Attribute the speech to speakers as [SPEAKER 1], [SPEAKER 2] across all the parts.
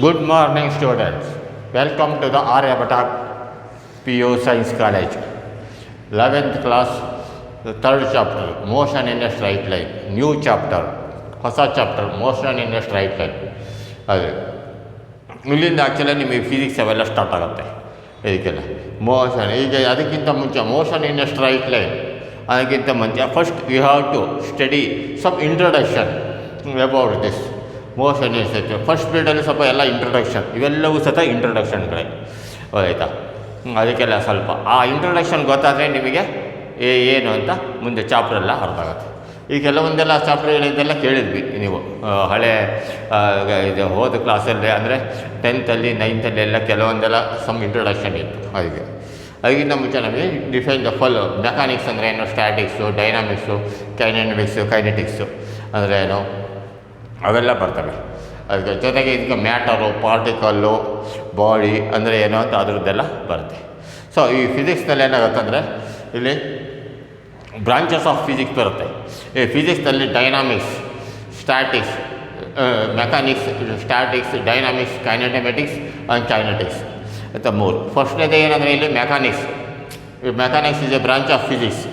[SPEAKER 1] Good morning, students. Welcome to the Aryabhatta PU Science College. 11th class, the third chapter, Motion in a Straight Line. New chapter, ಹೊಸ chapter, motion in a straight line. ಅದೇ ಇಲ್ಲಿಂದ actually ನಿಮಗೆ physics ಅವೆಲ್ಲ start ಆಗುತ್ತೆ. ಇದಕ್ಕೆಲ್ಲ motion, ಈಗ ಅದಕ್ಕಿಂತ ಮುಂಚೆ motion in a straight line ಅದಕ್ಕಿಂತ ಮುಂಚೆ first you have to study some introduction about this motion in straight. First ಪೀರಿಯಡಲ್ಲಿ ಸ್ವಲ್ಪ ಎಲ್ಲ ಇಂಟ್ರೊಡಕ್ಷನ್, ಇವೆಲ್ಲವೂ ಸಹ ಇಂಟ್ರೊಡಕ್ಷನ್ಗಳೇ, ಆಯಿತಾ? ಅದಕ್ಕೆಲ್ಲ ಸ್ವಲ್ಪ ಆ ಇಂಟ್ರೊಡಕ್ಷನ್ ಗೊತ್ತಾದರೆ ನಿಮಗೆ ಏನು ಅಂತ ಮುಂದೆ ಚಾಪ್ಟ್ರೆಲ್ಲ ಅರ್ಥ ಆಗುತ್ತೆ. ಈ ಕೆಲವೊಂದೆಲ್ಲ ಚಾಪ್ಟರ್ಗಳಿಂದೆಲ್ಲ ಕೇಳಿದ್ವಿ ನೀವು ಹಳೆ ಇದು ಹೋದ ಕ್ಲಾಸಲ್ಲಿ, ಅಂದರೆ 10th, 9th ಎಲ್ಲ ಕೆಲವೊಂದೆಲ್ಲ ಸಮ್ ಇಂಟ್ರೊಡಕ್ಷನ್ ಇತ್ತು. ಅದಕ್ಕಿಂತ ಮುಂಚೆ ನಮಗೆ ಡಿಫೈನ್ ದ ಫುಲ್ ಮೆಕ್ಯಾನಿಕ್ಸ್ ಅಂದರೆ ಏನು, ಸ್ಟ್ಯಾಟಿಕ್ಸು, ಡೈನಾಮಿಕ್ಸು, ಕೈನೆಟಿಕ್ಸು ಅಂದರೆ ಏನು, ಅವೆಲ್ಲ ಬರ್ತವೆ. ಅದಕ್ಕೆ ಜೊತೆಗೆ ಇದಕ್ಕೆ ಮ್ಯಾಟರು, ಪಾರ್ಟಿಕಲ್ಲು, ಬಾಡಿ ಅಂದರೆ ಏನು ಅಂತ ಅದರದ್ದೆಲ್ಲ ಬರುತ್ತೆ. ಸೊ ಈ ಫಿಸಿಕ್ಸ್ನಲ್ಲಿ ಏನಾಗುತ್ತೆ ಅಂದರೆ ಇಲ್ಲಿ ಬ್ರಾಂಚಸ್ ಆಫ್ ಫಿಸಿಕ್ಸ್ ಬರುತ್ತೆ. ಈ ಫಿಸಿಕ್ಸ್ನಲ್ಲಿ dynamics, statics, mechanics, statics, dynamics, kinetics and kinetics ಅಂತ ಮೂರು. ಫಸ್ಟ್ನೇದು ಏನಂದರೆ ಇಲ್ಲಿ mechanics. Mechanics is a branch of physics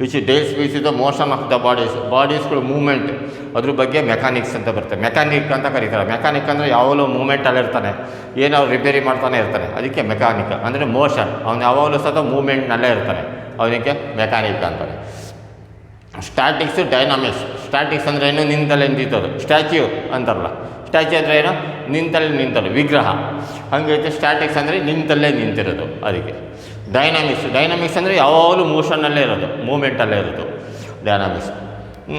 [SPEAKER 1] which deals with the motion of the ಬಾಡೀಸ್ಗಳು ಮೂಮೆಂಟ್, ಅದ್ರ ಬಗ್ಗೆ ಮೆಕ್ಯಾನಿಕ್ಸ್ ಅಂತ ಬರುತ್ತೆ. ಮೆಕ್ಯಾನಿಕ್ ಅಂತ ಕರೀತಾರೆ. ಮೆಕ್ಯಾನಿಕ್ ಅಂದರೆ ಯಾವಾಗಲೂ ಮೂಮೆಂಟಲ್ಲಿ ಇರ್ತಾನೆ, ಏನೋ ರಿಪೇರಿ ಮಾಡ್ತಾನೆ ಇರ್ತಾನೆ, ಅದಕ್ಕೆ ಮೆಕ್ಯಾನಿಕ್ ಅಂದರೆ ಮೋಷನ್. ಅವನು ಯಾವಾಗಲೂ ಸಹ ಮೂಮೆಂಟ್ನಲ್ಲೇ ಇರ್ತಾನೆ, ಅವನಿಗೆ ಮೆಕ್ಯಾನಿಕ್ ಅಂತಾರೆ. ಸ್ಟ್ಯಾಟಿಕ್ಸು, ಡೈನಾಮಿಕ್ಸ್. ಸ್ಟ್ಯಾಟಿಕ್ಸ್ ಅಂದರೆ ಏನು, ನಿಂತಲ್ಲೇ ನಿಂತದ್ದು. ಸ್ಟ್ಯಾಚ್ಯೂ ಅಂತಾರಲ್ಲ, ಸ್ಟ್ಯಾಚ್ಯೂ ಅಂದರೆ ಏನು, ನಿಂತಲ್ಲೇ ವಿಗ್ರಹ, ಹಂಗೈತೆ. ಸ್ಟ್ಯಾಟಿಕ್ಸ್ ಅಂದರೆ ನಿಂತಲ್ಲೇ ನಿಂತಿರೋದು, ಅದಕ್ಕೆ. ಡೈನಾಮಿಕ್ಸ್ ಅಂದರೆ ಯಾವಾಗಲೂ ಮೋಷನ್ನಲ್ಲೇ ಇರೋದು, ಮೂಮೆಂಟಲ್ಲೇ ಇರೋದು ಡೈನಾಮಿಕ್ಸ್.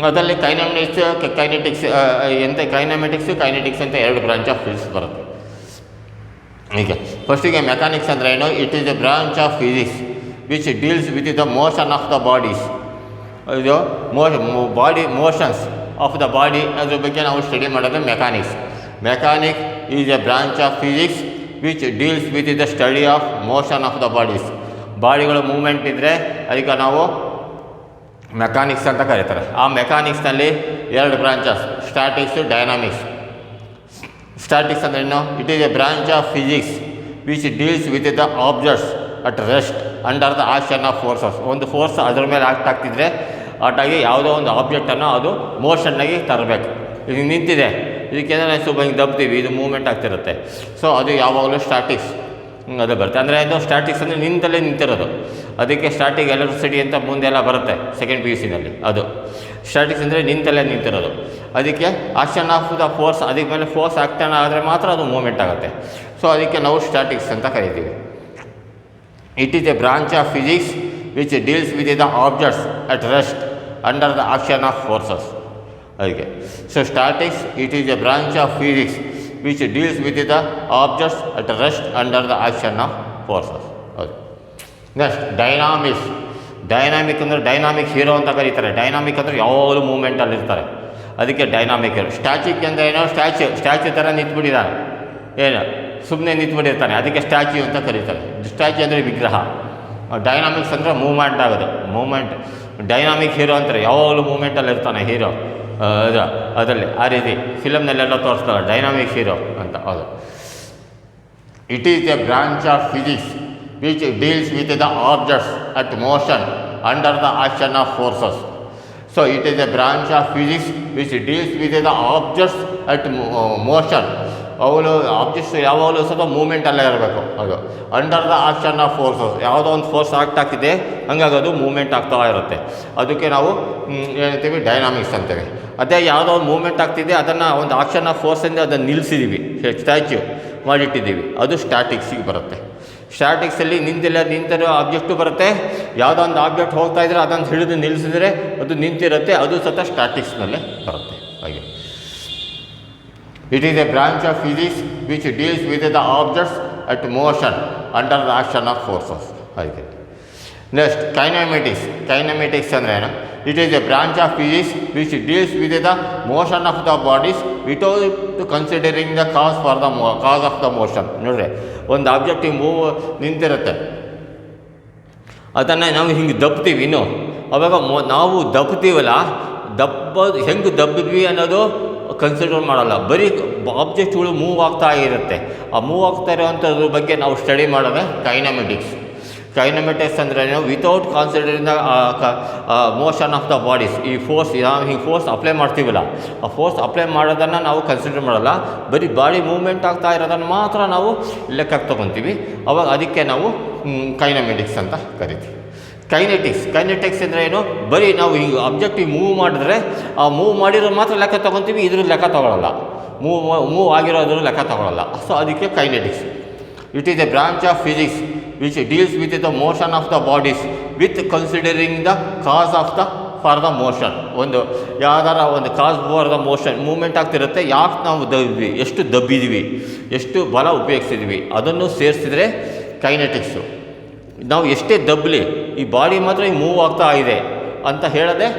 [SPEAKER 1] ಅದರಲ್ಲಿ ಕೈನೆಟಿಕ್ಸ್ ಅಂತ ಎರಡು ಬ್ರಾಂಚ್ ಆಫ್ ಫಿಸಿಕ್ಸ್ ಬರುತ್ತೆ. ಈಗ ಫಸ್ಟಿಗೆ ಮೆಕ್ಯಾನಿಕ್ಸ್ ಅಂದರೆ ಏನು, it is a branch of physics which deals with the motion of the bodies. ಇದು ಮೋಷನ್ಸ್ ಆಫ್ ದ ಬಾಡಿ, ಅದ್ರ ಬಗ್ಗೆ ನಾವು ಸ್ಟಡಿ ಮಾಡೋದು mechanics. Mechanic is a branch of physics which deals with the study of motion of the bodies. ಬಾಡಿಗಳು movement ಇದ್ದರೆ ಅದಕ್ಕೆ ನಾವು mechanics ಅಂತ ಕರೀತಾರೆ. ಆ ಮೆಕ್ಯಾನಿಕ್ಸ್ನಲ್ಲಿ ಎರಡು ಬ್ರಾಂಚಸ್, ಸ್ಟ್ಯಾಟಿಕ್ಸು, ಡೈನಾಮಿಕ್ಸ್. ಸ್ಟ್ಯಾಟಿಕ್ಸ್ ಅಂದರೆ ಏನು, it is a branch of physics which deals with the objects at rest under the action of forces. ಒಂದು ಫೋರ್ಸ್ ಅದ್ರ ಮೇಲೆ ಆಗ್ತಿದ್ರೆ ಆಟಾಗಿ ಯಾವುದೋ ಒಂದು ಆಬ್ಜೆಕ್ಟನ್ನು ಅದು ಮೋಷನ್ನಾಗಿ ತರಬೇಕು. ಈಗ ನಿಂತಿದೆ, ಇದಕ್ಕೇನಾದ್ರೆ ಸ್ವಲ್ಪ ಹಿಂಗೆ ದಬ್ತೀವಿ, ಇದು ಮೂವ್ಮೆಂಟ್ ಆಗ್ತಿರುತ್ತೆ. ಸೊ ಅದು ಯಾವಾಗಲೂ ಸ್ಟ್ಯಾಟಿಕ್ಸ್ ಅದು ಬರುತ್ತೆ. ಅಂದರೆ ಅದು ಸ್ಟ್ಯಾಟಿಕ್ಸ್ ಅಂದರೆ ನಿಂತಲ್ಲೇ ನಿಂತಿರೋದು. ಅದಕ್ಕೆ ಸ್ಟ್ಯಾಟಿಕ್ ಎಲೆಕ್ಟ್ರಿಸಿಟಿ ಅಂತ ಮುಂದೆಲ್ಲ ಬರುತ್ತೆ ಸೆಕೆಂಡ್ PUC ನಲ್ಲಿ. ಅದು ಸ್ಟ್ಯಾಟಿಕ್ಸ್ ಅಂದರೆ ನಿಂತಲ್ಲೇ ನಿಂತಿರೋದು. ಅದಕ್ಕೆ ಆಕ್ಷನ್ ಆಫ್ ದ ಫೋರ್ಸ್, ಅದಕ್ಕೆ ಮೇಲೆ ಫೋರ್ಸ್ ಆಗ್ತಾನೆ ಆದರೆ ಮಾತ್ರ ಅದು ಮೂವ್ಮೆಂಟ್ ಆಗುತ್ತೆ. ಸೊ ಅದಕ್ಕೆ ನಾವು ಸ್ಟ್ಯಾಟಿಕ್ಸ್ ಅಂತ ಕರಿತೀವಿ. It is a branch of physics which deals with the objects at rest under the action of forces. ಅದಕ್ಕೆ so statics it is a branch of physics which deals with the objects at rest under the action of forces. ಅದು next dynamics. ಅಂದರೆ dynamic hero ಅಂತ ಕರೀತಾರೆ. Dynamic ಅಂದರೆ ಯಾವಾಗಲೂ ಮೂಮೆಂಟಲ್ಲಿ ಇರ್ತಾರೆ, ಅದಕ್ಕೆ ಡೈನಾಮಿಕ್ ಹೀರೋ. ಸ್ಟ್ಯಾಚ್ಯೂಕ್ ಅಂದರೆ ಏನೋ, ಸ್ಟ್ಯಾಚ್ಯೂ ಥರ ನಿಂತ್ಬಿಟ್ಟಿದ್ದಾನೆ, ಏನು ಸುಮ್ಮನೆ ನಿಂತ್ಬಿಟ್ಟಿರ್ತಾನೆ, ಅದಕ್ಕೆ ಸ್ಟ್ಯಾಚ್ಯೂ ಅಂತ ಕರೀತಾರೆ. ಸ್ಟ್ಯಾಚ್ಯೂ ಅಂದರೆ ವಿಗ್ರಹ. ಡೈನಾಮಿಕ್ಸ್ ಅಂದರೆ ಮೂವ್ಮೆಂಟ್ ಆಗೋದು, ಮೂಮೆಂಟ್. ಡೈನಾಮಿಕ್ ಹೀರೋ ಅಂತಾರೆ, ಯಾವಾಗಲೂ ಮೂಮೆಂಟಲ್ಲಿ ಇರ್ತಾನೆ ಹೀರೋ. ಅದರಲ್ಲಿ ಆ ರೀತಿ ಫಿಲಮ್ನಲ್ಲೆಲ್ಲ ತೋರಿಸ್ತಾರೆ ಡೈನಾಮಿಕ್ ಹೀರೋ ಅಂತ. ಹೌದು. It is a branch of physics which deals with the objects at motion under the action of forces. So it is a branch of physics which deals with the objects at motion. ಅವಳು objects ಯಾವಾಗಲೂ ಸ್ವಲ್ಪ ಮೂಮೆಂಟಲ್ಲೇ ಇರಬೇಕು. ಅದು under the action of forces, ಯಾವುದೋ ಒಂದು force ಆಗ್ತಾಗ್ತಿದೆ, ಹಂಗಾಗಿ ಅದು moment ಆಗ್ತಾ ಇರುತ್ತೆ. ಅದಕ್ಕೆ ನಾವು ಏನಂತೀವಿ, ಡೈನಾಮಿಕ್ಸ್ ಅಂತೇವೆ. ಅದೇ ಯಾವುದೋ ಒಂದು ಮೂಮೆಂಟ್ ಆಗ್ತಿದೆ, ಅದನ್ನು ಒಂದು ಆಕ್ಷನ್ ಆಫ್ ಫೋರ್ಸಿಂದ ಅದನ್ನು ನಿಲ್ಲಿಸಿದ್ದೀವಿ, ಸ್ಟ್ಯಾಚ್ಯೂ ಮಾಡಿಟ್ಟಿದ್ದೀವಿ, ಅದು ಸ್ಟ್ಯಾಟಿಕ್ಸಿಗೆ ಬರುತ್ತೆ. ಸ್ಟ್ಯಾಟಿಕ್ಸಲ್ಲಿ ನಿಂತಿರೋ ಆಬ್ಜೆಕ್ಟು ಬರುತ್ತೆ. ಯಾವುದೋ ಒಂದು ಆಬ್ಜೆಕ್ಟ್ ಹೋಗ್ತಾ ಇದ್ದರೆ ಅದನ್ನು ಹಿಡಿದು ನಿಲ್ಲಿಸಿದ್ರೆ ಅದು ನಿಂತಿರುತ್ತೆ, ಅದು ಸಹ ಸ್ಟ್ಯಾಟಿಕ್ಸ್ನಲ್ಲೇ ಬರುತ್ತೆ. ಹಾಗೆ it is a branch of physics which deals with the objects at motion under the action of forces. ಹಾಗೆ ನೆಕ್ಸ್ಟ್ ಕೈನೆಮೆಟಿಕ್ಸ್ ಅಂದರೆ ಏನು, it is a branch of physics which deals with the motion of the bodies without considering the cos of the motion. ನೋಡ್ರಿ, ಒಂದು object ಹಿಂಗೆ ನಿಂತಿರುತ್ತೆ, ಅದನ್ನು ನಾವು ಹಿಂಗೆ ದಬ್ತೀವಿ. ಇನ್ನು ಅವಾಗ ನಾವು ದಬ್ತೀವಲ್ಲ, ಹೆಂಗೆ ದಬ್ಬಿದ್ವಿ ಅನ್ನೋದು ಕನ್ಸಿಡರ್ ಮಾಡಲ್ಲ. ಬರೀ ಆಬ್ಜೆಕ್ಟ್ಗಳು ಮೂವ್ ಆಗ್ತಾ ಇರುತ್ತೆ. ಆ ಮೂವ್ ಆಗ್ತಾ ಇರೋವಂಥದ್ರ ಬಗ್ಗೆ ನಾವು ಸ್ಟಡಿ ಮಾಡೋದೇ ಕೈನಮೆಟಿಕ್ಸ್. ಕೈನಮೆಟಿಕ್ಸ್ ಅಂದರೆ without considering the motion of the bodies. ಈ ಫೋರ್ಸ್ ನಾವು ಹಿಂಗೆ ಫೋರ್ಸ್ ಅಪ್ಲೈ ಮಾಡ್ತೀವಲ್ಲ, ಆ ಫೋರ್ಸ್ ಅಪ್ಲೈ ಮಾಡೋದನ್ನು ನಾವು ಕನ್ಸಿಡರ್ ಮಾಡಲ್ಲ. ಬರೀ ಬಾಡಿ ಮೂವ್ಮೆಂಟ್ ಆಗ್ತಾ ಇರೋದನ್ನು ಮಾತ್ರ ನಾವು ಲೆಕ್ಕಕ್ಕೆ ತೊಗೊತೀವಿ. ಅವಾಗ ಅದಕ್ಕೆ ನಾವು ಕೈನಮೆಟಿಕ್ಸ್ ಅಂತ ಕರಿತೀವಿ. ಕೈನೆಟಿಕ್ಸ್ ಅಂದರೆ ಏನು? ಬರೀ ನಾವು ಹಿಂಗೆ ಆಬ್ಜೆಕ್ಟಿವ್ ಮೂವ್ ಮಾಡಿದ್ರೆ ಆ ಮೂವ್ ಮಾಡಿರೋದು ಮಾತ್ರ ಲೆಕ್ಕ ತೊಗೊತೀವಿ, ಇದ್ರ ಲೆಕ್ಕ ತೊಗೊಳ್ಳಲ್ಲ. ಮೂವ್ ಆಗಿರೋದ್ರ ಲೆಕ್ಕ ತೊಗೊಳ್ಳಲ್ಲ. ಸೊ ಅದಕ್ಕೆ kinetics. It is a branch of physics which deals with the motion of the bodies with considering the cause of the for the motion. ಒಂದು ಯಾವ್ದಾರ ಒಂದು cause for the motion, movement ಆಗ್ತಿರುತ್ತೆ, ಯಾಕೆ ನಾವು ದಬ್ಬಿದ್ವಿ, ಎಷ್ಟು ದಬ್ಬಿದ್ವಿ, ಎಷ್ಟು ಬಲ ಉಪಯೋಗಿಸಿದ್ವಿ, ಅದನ್ನು ಸೇರಿಸಿದ್ರೆ ಕೈನೆಟಿಕ್ಸು. ನಾವು ಎಷ್ಟೇ ದಬ್ಬಲಿ ಈ ಬಾಡಿ ಮಾತ್ರ ಈ ಮೂವ್ ಆಗ್ತಾ ಇದೆ ಅಂತ ಹೇಳೋದೆ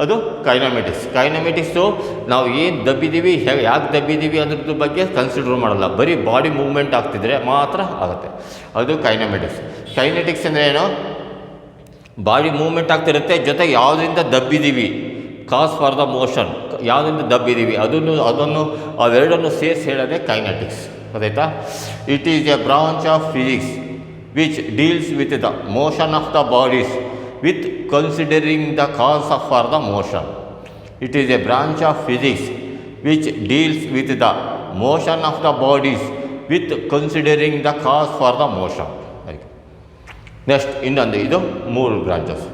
[SPEAKER 1] ಅದು ಕೈನಮೆಟಿಕ್ಸು. ನಾವು ಏನು ದಬ್ಬಿದ್ದೀವಿ, ಯಾಕೆ ದಬ್ಬಿದ್ದೀವಿ ಅನ್ನೋದ್ರ ಬಗ್ಗೆ ಕನ್ಸಿಡರ್ ಮಾಡಲ್ಲ. ಬರೀ ಬಾಡಿ ಮೂವ್ಮೆಂಟ್ ಆಗ್ತಿದ್ರೆ ಮಾತ್ರ ಆಗುತ್ತೆ, ಅದು ಕೈನೆಟಿಕ್ಸ್ ಅಂದರೆ ಏನು? ಬಾಡಿ ಮೂವ್ಮೆಂಟ್ ಆಗ್ತಿರುತ್ತೆ, ಜೊತೆಗೆ ಯಾವುದರಿಂದ ದಬ್ಬಿದ್ದೀವಿ, ಕಾಸ್ ಫಾರ್ ದ ಮೋಷನ್, ಯಾವುದರಿಂದ ದಬ್ಬಿದ್ದೀವಿ ಅದನ್ನು ಅವೆರಡನ್ನು ಸೇರಿಸಿ ಹೇಳೋದೇ ಕೈನೆಟಿಕ್ಸ್. ಗೊತ್ತಾಯ್ತಾ? It is a branch of physics which deals with the motion of the bodies with considering the cause for the motion. It is a branch of physics which deals with the motion of the bodies with considering the cause for the motion. Next ಇನ್ನೊಂದು, ಇದು 3 branches.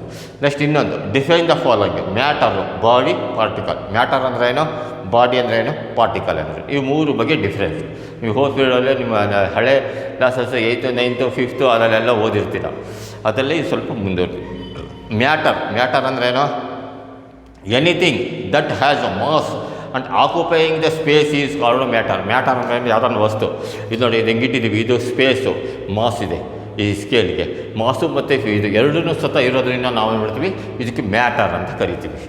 [SPEAKER 1] Next ಇನ್ನೊಂದು, define the following. Matter, body, particle. Matter ಅಂದರೆ ಏನು, body ಅಂದರೆ ಏನು, particle ಅಂದರೆ, ಈ 3 ಬಗ್ಗೆ ಡಿಫ್ರೆನ್ಸ್ ನೀವು ಹೋಗ್ಬಿಡೋಲ್ಲೇ ನಿಮ್ಮ ಹಳೆ ಕ್ಲಾಸಸ್ 8th 9th 5th ಅದರಲ್ಲೆಲ್ಲ ಓದಿರ್ತೀರ. ಅದರಲ್ಲಿ ಸ್ವಲ್ಪ ಮುಂದುವರಿ. ಮ್ಯಾಟರ್ ಅಂದ್ರೇನು? Anything that has a mass and occupying the space is called matter. Matter ಅಂದರೆ ಯಾವುದನ್ನು ವಸ್ತು, ಇದು ನೋಡಿ ಇದು ಹೆಂಗಿಟ್ಟಿದ್ದೀವಿ, ಇದು ಸ್ಪೇಸು, ಮಾಸ್ ಇದೆ ಈ ಸ್ಕೇಲ್ಗೆ. ಮಾಸು ಮತ್ತು ಇದು ಎರಡೂ ಸತ ಇರೋದ್ರಿಂದ ನಾವು ಏನು ಮಾಡ್ತೀವಿ, ಇದಕ್ಕೆ ಮ್ಯಾಟರ್ ಅಂತ ಕರಿತೀವಿ.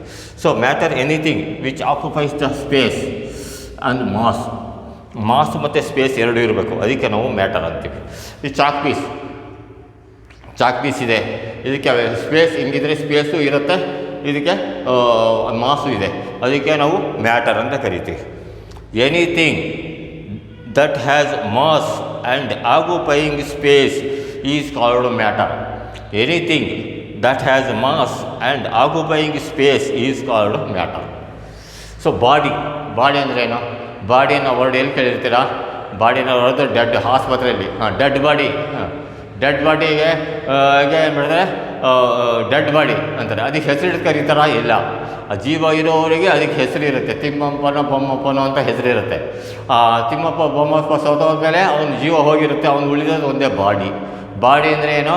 [SPEAKER 1] So matter anything which occupies the space and mass ಮತ್ತು ಸ್ಪೇಸ್ ಎರಡೂ ಇರಬೇಕು, ಅದಕ್ಕೆ ನಾವು ಮ್ಯಾಟರ್ ಅಂತೀವಿ. ಈ ಚಾಕ್ ಪೀಸ್ ಇದೆ, ಇದಕ್ಕೆ ಸ್ಪೇಸ್ ಹಿಂಗಿದ್ರೆ ಸ್ಪೇಸು ಇರುತ್ತೆ, ಇದಕ್ಕೆ ಮಾಸು ಇದೆ, ಅದಕ್ಕೆ ನಾವು ಮ್ಯಾಟರ್ ಅಂತ ಕರಿತೀವಿ. Anything that has mass and occupying space is called matter. Anything that has mass and occupying space is called matter. So body ಅಂದರೆ ಏನು? ಬಾಡಿಯನ್ನು ವರ್ಡ್ ಎಲ್ಲಿ ಕೇಳಿರ್ತೀರಾ? ಬಾಡಿನ ಹೊರದು ಡೆಡ್, ಆಸ್ಪತ್ರೆಯಲ್ಲಿ ಡೆಡ್ ಬಾಡಿಗೆ ಏನು ಮಾಡಿದ್ರೆ ಡೆಡ್ ಬಾಡಿ ಅಂತಾರೆ. ಅದಕ್ಕೆ ಹೆಸರಿಟ್ಟು ಕರೀತಾರ? ಇಲ್ಲ. ಆ ಜೀವ ಇರೋವರಿಗೆ ಅದಕ್ಕೆ ಹೆಸರಿರುತ್ತೆ. ತಿಮ್ಮಪ್ಪನೋ ಬೊಮ್ಮಪ್ಪನೋ ಅಂತ ಹೆಸರಿರುತ್ತೆ. ತಿಮ್ಮಪ್ಪ ಬೊಮ್ಮಪ್ಪ ಸೌತೋದ್ಮೇಲೆ ಅವನ ಜೀವ ಹೋಗಿರುತ್ತೆ, ಅವನು ಉಳಿದೋದು ಒಂದೇ ಬಾಡಿ ಅಂದರೆ ಏನು?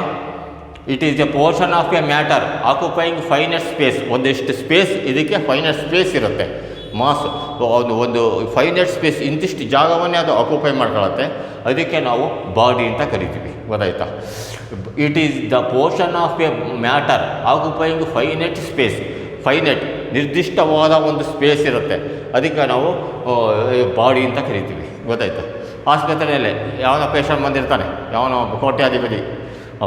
[SPEAKER 1] It is A portion of a matter occupying finite space. ಒಂದಿಷ್ಟು ಸ್ಪೇಸ್, ಇದಕ್ಕೆ ಫೈನೈಟ್ ಸ್ಪೇಸ್ ಇರುತ್ತೆ. ಮಾಸ್ ಒಂದು ಫೈನೈಟ್ ಸ್ಪೇಸ್, ಇಂತಿಷ್ಟು ಜಾಗವನ್ನೇ ಅದು ಆಕ್ಯುಪೈ ಮಾಡ್ಕೊಳ್ಳುತ್ತೆ, ಅದಕ್ಕೆ ನಾವು ಬಾಡಿ ಅಂತ ಕರಿತೀವಿ. ಗೊತ್ತಾಯ್ತಾ? It is the portion of a matter occupying finite space. Finite ನಿರ್ದಿಷ್ಟವಾದ ಒಂದು ಸ್ಪೇಸ್ ಇರುತ್ತೆ, ಅದಕ್ಕೆ ನಾವು ಬಾಡಿ ಅಂತ ಕರಿತೀವಿ. ಗೊತ್ತಾಯ್ತಾ? ಆಸ್ಪತ್ರೆಯಲ್ಲೇ ಯಾವನೋ ಪೇಷಂಟ್ ಬಂದಿರ್ತಾನೆ, ಯಾವನೋ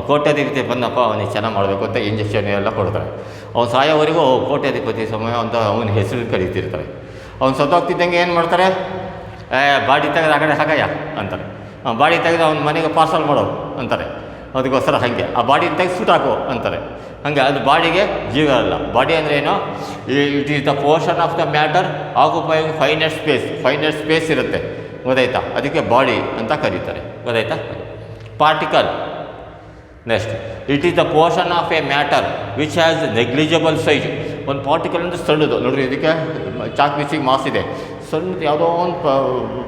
[SPEAKER 1] ಕೋಟ್ಯಾಧಿಪತಿ ಬಂದಪ್ಪ, ಅವನಿಗೆ ಚೆನ್ನಾಗಿ ಮಾಡಬೇಕು ಅಂತ ಇಂಜೆಕ್ಷನ್ ಎಲ್ಲ ಕೊಡ್ತಾರೆ. ಅವ್ನು ಸಾಯೋವರೆಗೂ ಕೋಟ್ಯಾಧಿಪತಿ ಸಮಯ ಅಂತ ಅವನ ಹೆಸರು ಕರೀತಿರ್ತಾರೆ. ಅವ್ನು ಸತ್ತೋಗ್ತಿದ್ದಂಗೆ ಏನು ಮಾಡ್ತಾರೆ? ಬಾಡಿ ತೆಗೆದು ಆ ಕಡೆ ಹಾಕಯ್ಯ ಅಂತಾರೆ. ಬಾಡಿ ತೆಗೆದು ಅವ್ನ ಮನೆಗೆ ಪಾರ್ಸಲ್ ಮಾಡೋ ಅಂತಾರೆ. ಅದಕ್ಕೋಸ್ಕರ ಹಾಗೆ ಆ ಬಾಡಿ ತೆಗೆದು ಸುಟ್ಟಾಕು ಅಂತಾರೆ. ಹಾಗೆ ಅದು ಬಾಡಿಗೆ ಜೀವ ಅಲ್ಲ. ಬಾಡಿ ಅಂದರೆ ಏನು? It is the portion of the matter occupying finite space ಇರುತ್ತೆ. ಗೊತ್ತಾಯ್ತಾ? ಅದಕ್ಕೆ ಬಾಡಿ ಅಂತ ಕರೀತಾರೆ. ಗೊತ್ತಾಯ್ತಾ? Particle. Next, it is the portion of a matter which has negligible size. ಒಂದು ಪಾರ್ಟಿಕಲ್ ಅಂದರೆ ಸಣ್ಣದು ನೋಡಿರಿ, ಇದಕ್ಕೆ ಚಾಕ್ ಪೀಸಿಗೆ ಮಾಸ್ ಇದೆ, ಸಣ್ಣದು ಯಾವುದೋ ಒಂದು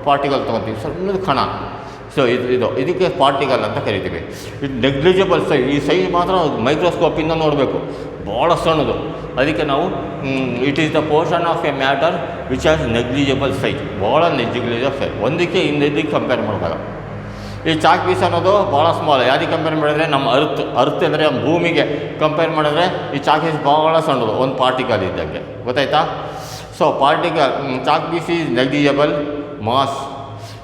[SPEAKER 1] ಪಾರ್ಟಿಕಲ್ ತೊಗೊತೀವಿ, ಸಣ್ಣದು ಕಣ. ಸೊ ಇದಕ್ಕೆ ಪಾರ್ಟಿಕಲ್ ಅಂತ ಕರಿತೀವಿ. ಇದು ನೆಗ್ಲಿಜಿಬಲ್ ಸೈಜ್. ಈ ಸೈಜ್ ಮಾತ್ರ ಮೈಕ್ರೋಸ್ಕೋಪಿಂದ ನೋಡಬೇಕು, ಭಾಳ ಸಣ್ಣದು. ಅದಕ್ಕೆ ನಾವು it is the portion of a matter which has negligible size. ಭಾಳ ನೆಗ್ಲಿಜಿಬಲ್ ಸೈಜ್, ಒಂದಕ್ಕೆ ಇನ್ನೊಂದಕ್ಕೆ ಕಂಪೇರ್ ಮಾಡಿದಾಗ. ಈ ಚಾಕ್ ಪೀಸ್ ಅನ್ನೋದು ಭಾಳ ಸ್ಮಾಲ್. ಯಾರಿಗೆ ಕಂಪೇರ್ ಮಾಡಿದ್ರೆ ನಮ್ಮ ಅರ್ತ್ ಅಂದರೆ ಭೂಮಿಗೆ ಕಂಪೇರ್ ಮಾಡಿದ್ರೆ ಈ ಚಾಕ್ ಪೀಸ್ ಭಾಳ ಸಣ್ಣದು, ಒಂದು ಪಾರ್ಟಿಕಲ್ ಇದ್ದಂಗೆ. ಗೊತ್ತಾಯ್ತಾ? So chalk piece is negligible mass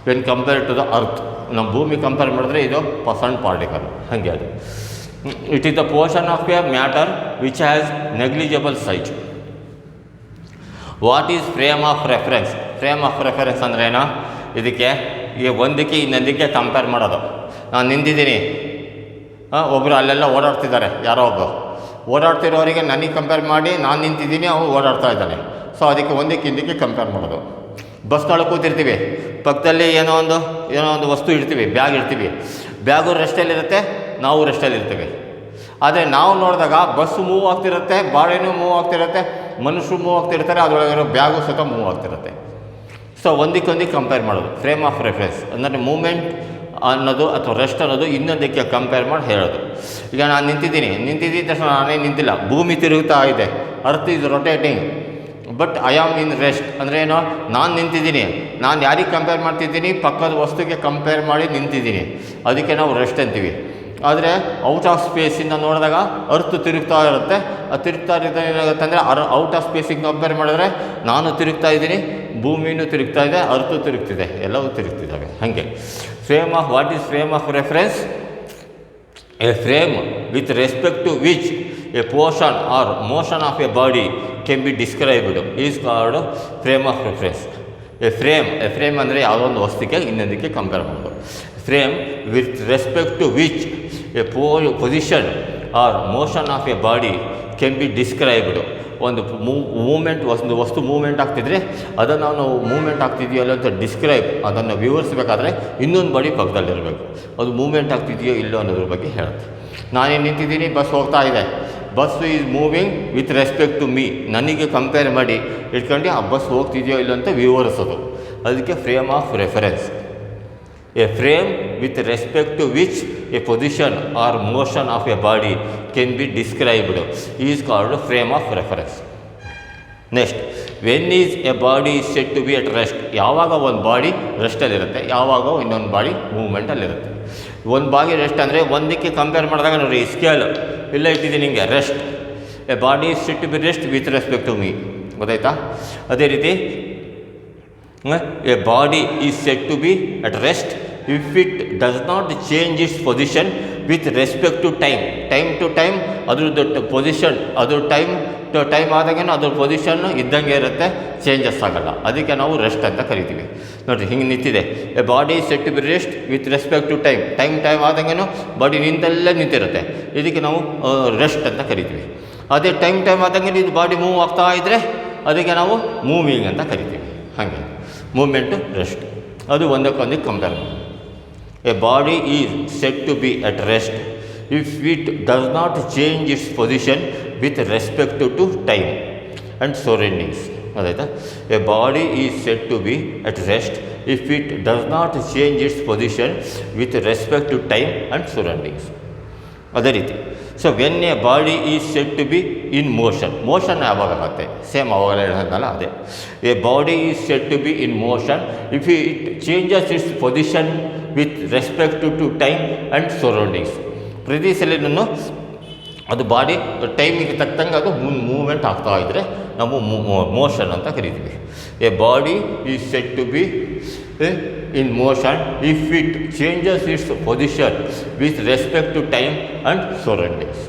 [SPEAKER 1] when compare to the earth. ನಮ್ಮ ಭೂಮಿ ಕಂಪೇರ್ ಮಾಡಿದ್ರೆ ಇದು ಸಣ್ಣ ಪಾರ್ಟಿಕಲ್, ಹಾಗೆ ಅದು. It is the portion of a matter which has negligible size. What is frame of reference? Frame of reference ಅಂದರೆ ಏನೋ ಇದಕ್ಕೆ ಈ ಒಂದಕ್ಕೆ ಇನ್ನೊಂದಕ್ಕೆ ಕಂಪೇರ್ ಮಾಡೋದು. ನಾನು ನಿಂತಿದ್ದೀನಿ, ಒಬ್ಬರು ಅಲ್ಲೆಲ್ಲ ಓಡಾಡ್ತಿದ್ದಾರೆ, ಯಾರೋ ಒಬ್ಬರು ಓಡಾಡ್ತಿರೋರಿಗೆ ನನಗೆ ಕಂಪೇರ್ ಮಾಡಿ ನಾನು ನಿಂತಿದ್ದೀನಿ, ಅವನು ಓಡಾಡ್ತಾ ಇದ್ದಾನೆ. ಸೊ ಅದಕ್ಕೆ ಒಂದಕ್ಕೆ ಹಿಂದಕ್ಕೆ ಕಂಪೇರ್ ಮಾಡೋದು. ಬಸ್ನೊಳಗೆ ಕೂತಿರ್ತೀವಿ, ಪಕ್ಕದಲ್ಲಿ ಏನೋ ಒಂದು ವಸ್ತು ಇಡ್ತೀವಿ, ಬ್ಯಾಗ್ ಇಡ್ತೀವಿ, ಬ್ಯಾಗು ರೆಸ್ಟಲ್ಲಿರುತ್ತೆ, ನಾವು ರೆಸ್ಟಲ್ಲಿರ್ತೀವಿ. ಆದರೆ ನಾವು ನೋಡಿದಾಗ ಬಸ್ಸು ಮೂವ್ ಆಗ್ತಿರುತ್ತೆ, ಬಾಡಿನೂ ಮೂವ್ ಆಗ್ತಿರುತ್ತೆ, ಮನುಷ್ಯರು ಮೂವ್ ಆಗ್ತಿರ್ತಾರೆ, ಅದರೊಳಗಿರೋ ಬ್ಯಾಗು ಸಹ ಮೂವ್ ಆಗ್ತಿರುತ್ತೆ. ಸೊ ಒಂದಕ್ಕೊಂದಿಗೆ ಕಂಪೇರ್ ಮಾಡೋದು ಫ್ರೇಮ್ ಆಫ್ ರೆಫರೆನ್ಸ್ ಅಂದರೆ ಮೂಮೆಂಟ್ ಅನ್ನೋದು ಅಥವಾ ರೆಸ್ಟ್ ಅನ್ನೋದು ಇನ್ನೊಂದಕ್ಕೆ ಕಂಪೇರ್ ಮಾಡಿ ಹೇಳೋದು. ಈಗ ನಾನು ನಿಂತಿದ್ದ ತಕ್ಷಣ ನಾನೇ ನಿಂತಿಲ್ಲ, ಭೂಮಿ ತಿರುಗ್ತಾ ಇದೆ, earth is rotating, but I am in rest ಅಂದರೆ ಏನೋ ನಾನು ನಿಂತಿದ್ದೀನಿ, ನಾನು ಯಾರಿಗೆ ಕಂಪೇರ್ ಮಾಡ್ತಿದ್ದೀನಿ, ಪಕ್ಕದ ವಸ್ತುಗೆ ಕಂಪೇರ್ ಮಾಡಿ ನಿಂತಿದ್ದೀನಿ, ಅದಕ್ಕೆ ನಾವು ರೆಸ್ಟ್ ಅಂತೀವಿ. ಆದರೆ ಔಟ್ ಆಫ್ ಸ್ಪೇಸಿಂದ ನೋಡಿದಾಗ ಅರ್ತ್ ತಿರುಗ್ತಾ ಇರುತ್ತೆ, ಅದು ತಿರುಗ್ತಾ ಇರೋದು ಏನಾಗುತ್ತೆ ಅಂದರೆ ಔಟ್ ಆಫ್ ಸ್ಪೇಸಿಗೆ ಕಂಪೇರ್ ಮಾಡಿದ್ರೆ ನಾನು ತಿರುಗ್ತಾ ಇದ್ದೀನಿ, ಭೂಮಿನೂ ತಿರುಗ್ತಾ ಇದೆ, ಅರ್ತು ತಿರುಗ್ತಿದೆ, ಎಲ್ಲವೂ ತಿರುಗ್ತಿದ್ದಾವೆ. ಹಾಗೆ what is frame of reference? A frame with respect to which a portion or motion of a body can be described is called frame of reference. A frame ಅಂದರೆ ಯಾವುದೋ ಒಂದು ವಸ್ತುಕ್ಕೆ ಇನ್ನೊಂದಕ್ಕೆ ಕಂಪೇರ್ ಮಾಡೋದು. Frame with respect to which a position or motion of a body can be described. ಒಂದು ಒಂದು ವಸ್ತು movement ಆಗ್ತಿದ್ರೆ ಅದನ್ನು ನಾವು ಮೂವ್ಮೆಂಟ್ ಆಗ್ತಿದೆಯಲ್ಲ ಅಂತ ಡಿಸ್ಕ್ರೈಬ್, ಅದನ್ನು ವಿವರಿಸಬೇಕಾದ್ರೆ ಇನ್ನೊಂದು ಬಾಡಿ ಪಕ್ಕದಲ್ಲಿರಬೇಕು, ಅದು ಮೂವ್ಮೆಂಟ್ ಆಗ್ತಿದೆಯೋ ಇಲ್ಲೋ ಅನ್ನೋದ್ರ ಬಗ್ಗೆ ಹೇಳುತ್ತೆ. ನಾನೇನು ನಿಂತಿದ್ದೀನಿ, ಬಸ್ ಹೋಗ್ತಾ ಇದೆ, bus is moving with respect to me, ನನಗೆ ಕಂಪೇರ್ ಮಾಡಿ ಇಟ್ಕೊಂಡು ಆ ಬಸ್ ಹೋಗ್ತಿದೆಯೋ ಇಲ್ಲೋ ಅಂತ ವಿವರಿಸೋದು, ಅದಕ್ಕೆ frame of reference. A frame with respect to which a position or motion of a body can be described is called frame of reference. Next, when is a body is set to be at rest? ಯಾವಾಗ ಒಂದು body ರೆಸ್ಟಲ್ಲಿರುತ್ತೆ, ಯಾವಾಗ ಇನ್ನೊಂದು body ಮೂವ್ಮೆಂಟಲ್ಲಿರುತ್ತೆ. ಒಂದು body rest ಅಂದರೆ ಒಂದಕ್ಕೆ compare ಮಾಡಿದಾಗ ನೋಡಿರಿ, scale ಇಲ್ಲ ಇಟ್ಟಿದ್ದೀನಿ ಹಿಂಗೆ, rest. A body is set to be rest with respect to me, ಗೊತ್ತಾಯ್ತಾ? ಅದೇ ರೀತಿ a body is set to be at rest if it does not change its position with respect to time to time ಅದ್ರದ್ದು position, ಅದು time ಆದಾಗೇನು ಅದ್ರ ಪೊಸಿಷನ್ನು ಇದ್ದಂಗೆ ಇರುತ್ತೆ, ಚೇಂಜಸ್ ಆಗೋಲ್ಲ, ಅದಕ್ಕೆ ನಾವು ರೆಸ್ಟ್ ಅಂತ ಕರಿತೀವಿ. ನೋಡಿರಿ ಹಿಂಗೆ ನಿಂತಿದೆ, a body is set to be rest with respect to time ಆದಾಗೇನು ಬಾಡಿ ನಿಂತಲ್ಲೇ ನಿಂತಿರುತ್ತೆ, ಇದಕ್ಕೆ ನಾವು ರೆಸ್ಟ್ ಅಂತ ಕರಿತೀವಿ. ಅದೇ ಟೈಮ್ ಆದಂಗೆ ಇದು ಬಾಡಿ ಮೂವ್ ಆಗ್ತಾ ಇದ್ದರೆ ಅದಕ್ಕೆ ನಾವು ಮೂವಿಂಗ್ ಅಂತ ಕರಿತೀವಿ. ಹಾಗೆ ಮೂವ್ಮೆಂಟು ರೆಸ್ಟ್, ಅದು ಒಂದಕ್ಕೊಂದಕ್ಕೆ ಕಂಪೇರ್ ಮಾಡಿ. A body is set to be at rest if it does not change its position with respect to time and surroundings, ಅದಾಯ್ತಾ? A body is set to be at rest if it does not change its position with respect to time and surroundings. ಅದೇ ರೀತಿ so when a body is set to be in motion ಯಾವಾಗ ಆಗುತ್ತೆ, same ಅವಾಗ ಹೇಳೋದಲ್ಲ ಅದೇ. A body is set to be in motion if it changes its position with respect to time and surroundings. ಪ್ರತಿ ಸಲಿನೂ ಅದು ಬಾಡಿ ಟೈಮಿಗೆ ತಕ್ಕಂಗೆ ಅದು ಮೂವ್ಮೆಂಟ್ ಆಗ್ತಾ ಇದ್ದರೆ ನಾವು ಮೋಷನ್ ಅಂತ ಕರಿತೀವಿ. A body is set to be in motion if it changes its position with respect to time and surroundings.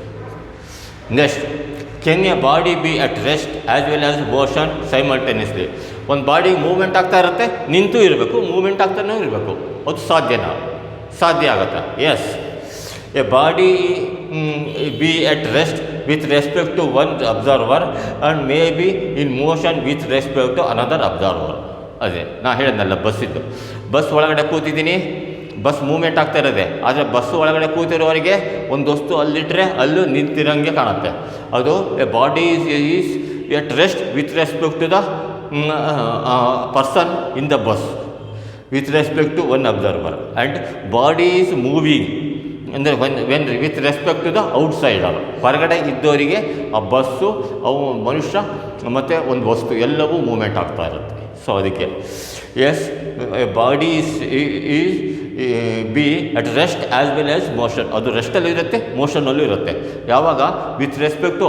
[SPEAKER 1] Next, can a body be at rest as well as motion simultaneously? ಒಂದು body movement ಆಗ್ತಾ ಇರುತ್ತೆ, ನಿಂತು ಇರಬೇಕು, movement ಆಗ್ತಾನೂ ಇರಬೇಕು, ಅದು ಸಾಧ್ಯ ಆಗುತ್ತೆ. Yes, a body be at rest with respect to one observer and may be in motion with respect to another observer. ಅದೇ ನಾ ಹೇಳಿದ್ನಲ್ಲ, ಬಸ್ ಒಳಗಡೆ ಕೂತಿದ್ದೀನಿ, ಬಸ್ ಮೂವ್ಮೆಂಟ್ ಆಗ್ತಾ ಇರೋದೆ, ಆದರೆ ಬಸ್ ಒಳಗಡೆ ಕೂತಿರೋರಿಗೆ ಒಂದು ವಸ್ತು ಅಲ್ಲಿಟ್ಟರೆ ಅಲ್ಲೂ ನಿಂತಿರೋಂಗೆ ಕಾಣುತ್ತೆ, ಅದು a body is at rest with respect to the person in the bus with respect to one observer and body is moving ಅಂದರೆ when with respect to the outsider. ಹೊರಗಡೆ ಇದ್ದವರಿಗೆ ಆ ಬಸ್ಸು, ಅವು ಮನುಷ್ಯ ಮತ್ತು ಒಂದು ವಸ್ತು ಎಲ್ಲವೂ ಮೂವ್ಮೆಂಟ್ ಆಗ್ತಾ ಇರುತ್ತೆ. ಸೊ ಅದಕ್ಕೆ yes, body is be at rest as well as motion, ಅದು ರೆಸ್ಟಲ್ಲೂ ಇರುತ್ತೆ, ಮೋಷನಲ್ಲೂ ಇರುತ್ತೆ. ಯಾವಾಗ? With respect to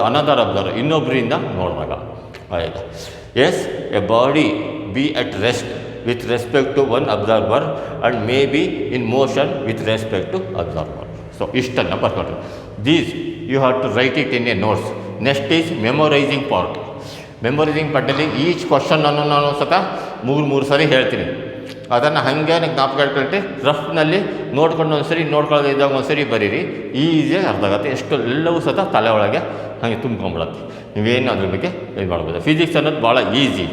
[SPEAKER 1] another observer, ಇನ್ನೊಬ್ಬರಿಂದ ನೋಡುವಾಗ. ಆಯಿತಾ? Yes, a body be at rest with respect to one observer and may be in motion with respect to observer. So ಇಷ್ಟನ್ನು ಬರ್ಕೊಂಡ್ರೆ these you have to write it in a notes. Next is memorizing part. Memorizing ಪಾರ್ಟಲ್ಲಿ each ಕ್ವಶನನ್ನು ನಾನು ಮೂರು ಸರಿ ಹೇಳ್ತೀನಿ. ಅದನ್ನು ಹಾಗೆ ಜ್ಞಾಪಕ ಇಟ್ಕೊಳ್ರಿ. ರಫ್ನಲ್ಲಿ ನೋಡ್ಕೊಂಡು ಒಂದು ಸರಿ ನೋಡ್ಕೊಳ್ಳೋದು ಇದ್ದಾಗ ಒಂದು ಸರಿ ಬರೀರಿ, ಈಸಿಯಾಗಿ ಅರ್ಥ ಆಗುತ್ತೆ. ಎಷ್ಟು ಎಲ್ಲವೂ ಸಹ ತಲೆ ಒಳಗೆ ಹಾಗೆ ತುಂಬ್ಕೊಂಬಿಡುತ್ತೆ. ನೀವೇನು ಅದ್ರ ಬಗ್ಗೆ ಇದು ಮಾಡ್ಬೋದು. ಫಿಸಿಕ್ಸ್ ಅನ್ನೋದು ಭಾಳ ಈಸಿ,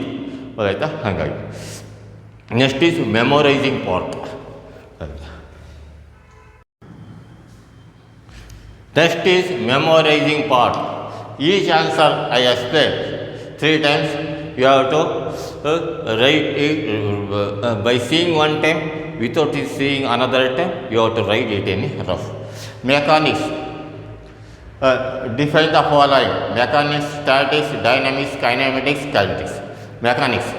[SPEAKER 1] ಗೊತ್ತಾಯ್ತಾ? ಹಾಗಾಗಿ next is memorising part. Next is memorising part. Each answer I explain 3 times. You have to write it by seeing one time, without seeing another time. You have to write it in rough. Mechanics. Define the following: mechanics, statics, dynamics, kinematics, kinetics. Mechanics.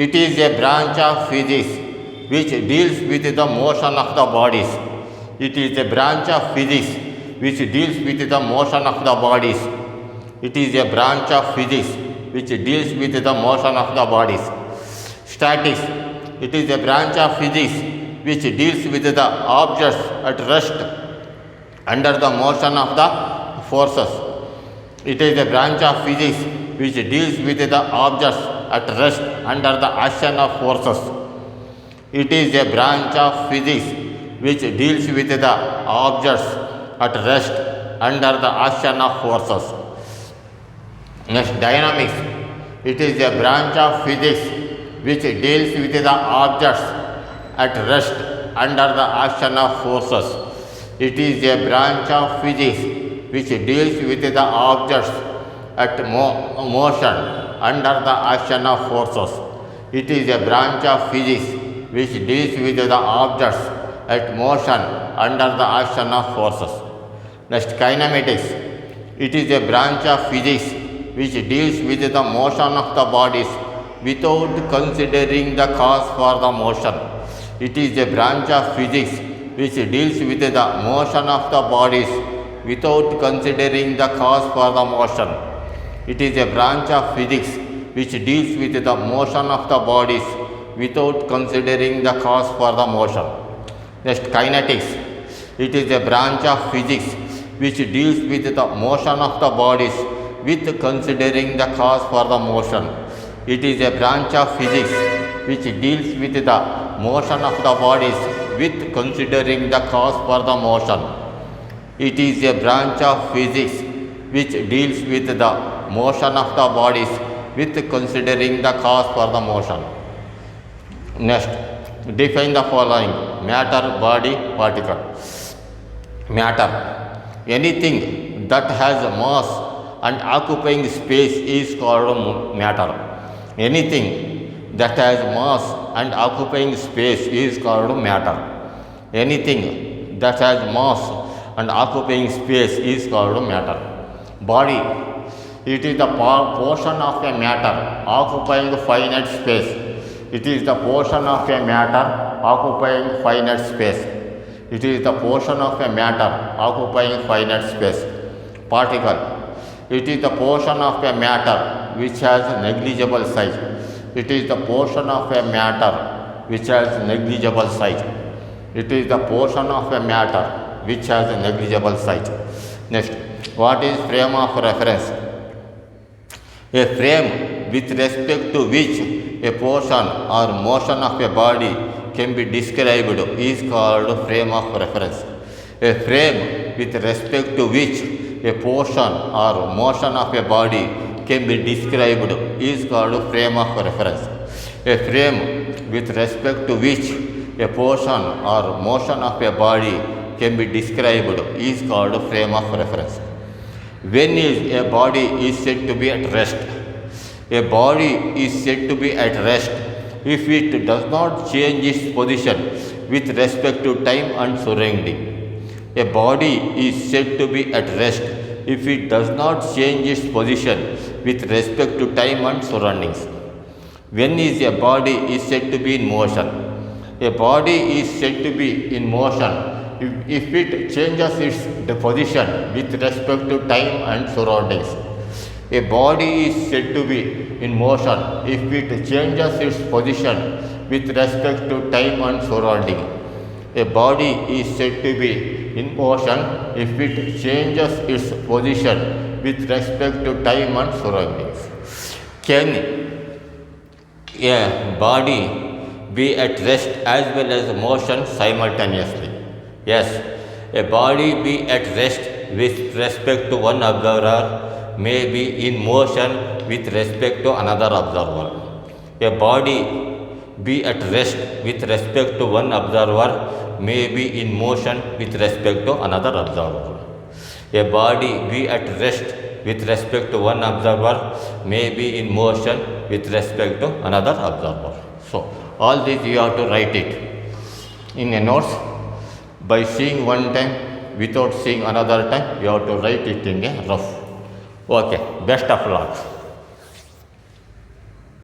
[SPEAKER 1] It is a branch of physics which deals with the motion of the bodies. It is a branch of physics which deals with the motion of the bodies. It is a branch of physics which deals with the motion of the bodies. Statics. It is a branch of physics which deals with the objects at rest under the motion of the forces. It is a branch of physics which deals with the objects at rest under the action of forces. It is a branch of physics which deals with the objects at rest under the action of forces. Next, dynamics. It is a branch of physics which deals with the objects at rest under the action of forces. It is a branch of physics which deals with the objects at motion under the action of forces. It is a branch of physics which deals with the objects at motion under the action of forces. Next, kinematics. It is a branch of physics which deals with the motion of the bodies without considering the cause for the motion. It is a branch of physics which deals with the motion of the bodies without considering the cause for the motion. It is a branch of physics which deals with the motion of the bodies without considering the cause for the motion. Next, kinetics. It is a branch of physics which deals with the motion of the bodies with considering the cause for the motion. It is a branch of physics which deals with the motion of the bodies with considering the cause for the motion. It is a branch of physics which deals with the motion of the bodies with considering the cause for the motion. Next, define the following: matter, body, particle. Matter. Anything that has mass and occupying space is called matter. Anything that has mass and occupying space is called matter. Anything that has mass and occupying space is called matter. Body. It is the portion of a matter occupying finite space. It is the portion of a matter occupying finite space. It is the portion of a matter occupying finite space. Particle. It is the portion of a matter which has negligible size. It is the portion of a matter which has negligible size. It is the portion of a matter which has negligible size. Next, what is frame of reference? A frame with respect to which a portion or motion of a body can be described is called frame of reference. A frame with respect to which a portion or motion of a body can be described is called frame of reference. A frame with respect to which a portion or motion of a body can be described is called frame of reference. When is a body is said to be at rest? A body is said to be at rest if it does not change its position with respect to time and surrounding. A body is said to be at rest if it does not change its position with respect to time and surroundings. When is a body is said to be in motion? A body is said to be in motion if it changes its position with respect to time and surroundings. A body is said to be in motion if it changes its position with respect to time and surrounding. A body is said to be in motion if it changes its position with respect to time and surroundings. A body be at rest as well as motion simultaneously. Yes, a body be at rest with respect to one observer may be in motion with respect to another observer. A body be at rest with respect to one observer may be in motion with respect to another observer. A body be at rest with respect to one observer may be in motion with respect to another observer. So, all this you have to write it in a notes by seeing one time without seeing another time. You have to write it in a rough. Okay, best of luck.